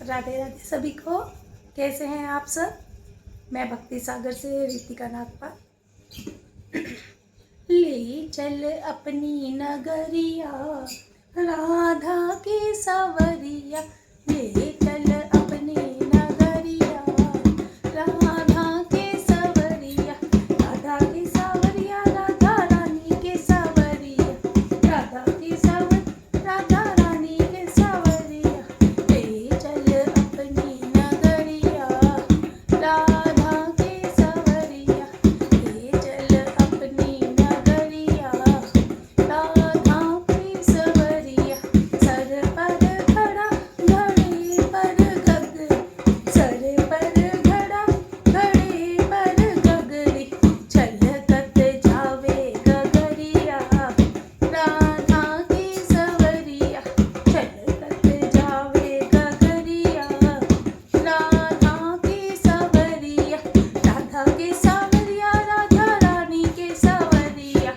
राधे राधे सभी को। कैसे हैं आप सब? मैं भक्ति सागर से रितिका नागपाल। ले चल अपनी नगरिया राधा की सवरिया, ले चल अपनी नगरिया राधा की सवरिया, राधा की सवरिया, राधा रानी के सवरिया, राधा की सवर राधा रानी के सवरिया, ले चल अपनी नगरिया राधा की सवरिया, ले चल अपनी नगरिया राधा की सवरिया। सर पर घड़ा घड़े पर गगरी, सर पर घड़ा घड़े पर गगरी, छलकत जावे गगरिया राधा की सवरिया, छलकत जावे गगरिया राधा की सवरिया, राधा की सवरिया, राधा रानी के सवरिया,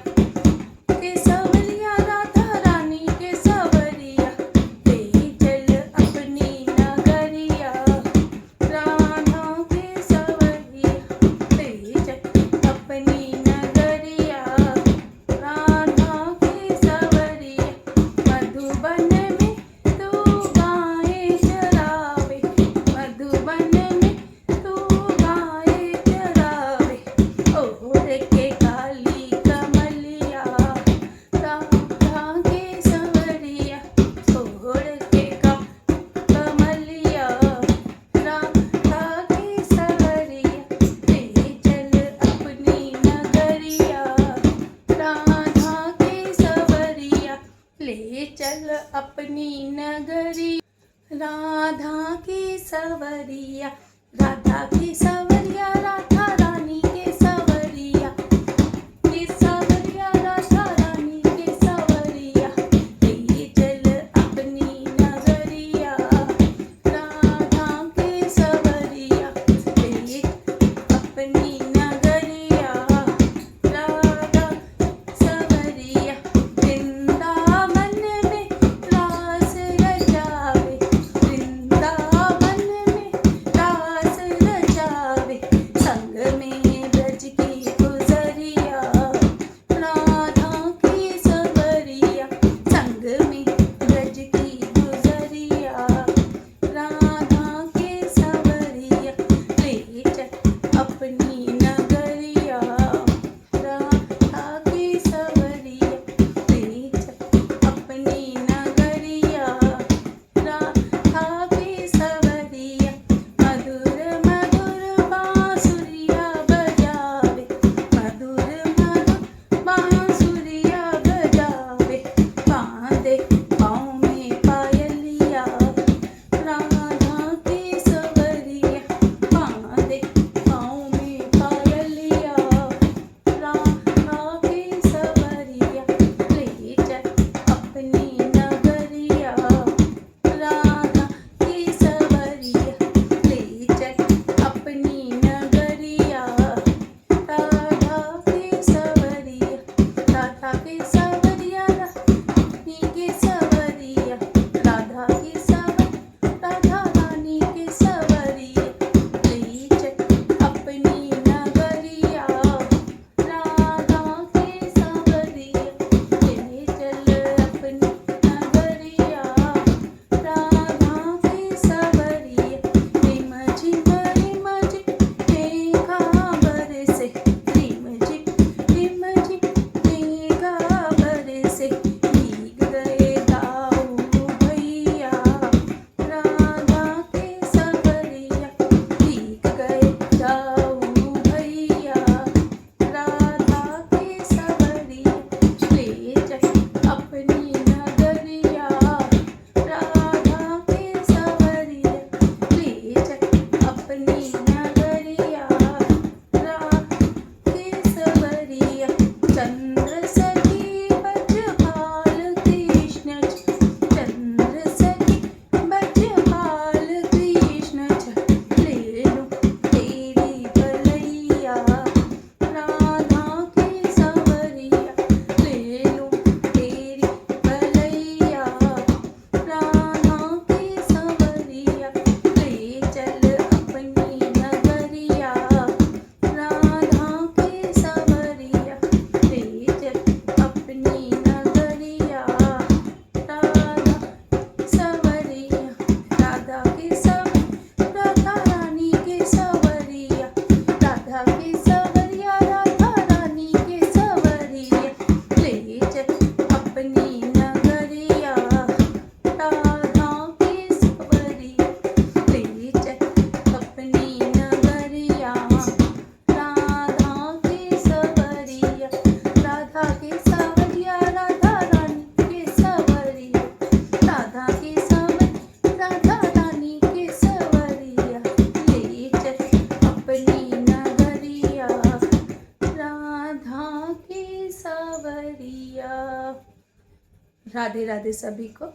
राधा रानी के सवरिया, ले चल अपनी नगरिया राधा की सवरिया, ले चल अपनी नगरिया राधा की सवरिया। मधुबन में तू गाय चरावे, मधुबन में तू गाय चरावे, ओढ़ के काली कमलिया राधा की सवरिया, ओढ़ के कमलिया राधा की सवरिया, ले चल अपनी नगरिया राधा की सवरिया, ले चल अपनी नगरी राधा की सवरिया, राधा की सवरिया, राधा रानी के सवरिया, राधा रानी के सवरिया, ले चल अपनी नगरिया राधा की सवरिया, ले अपनी नगरिया राधा सवरिया। वृंदावन में रास रचावे, वृंदावन में रास रचावे, राधे राधे सभी को।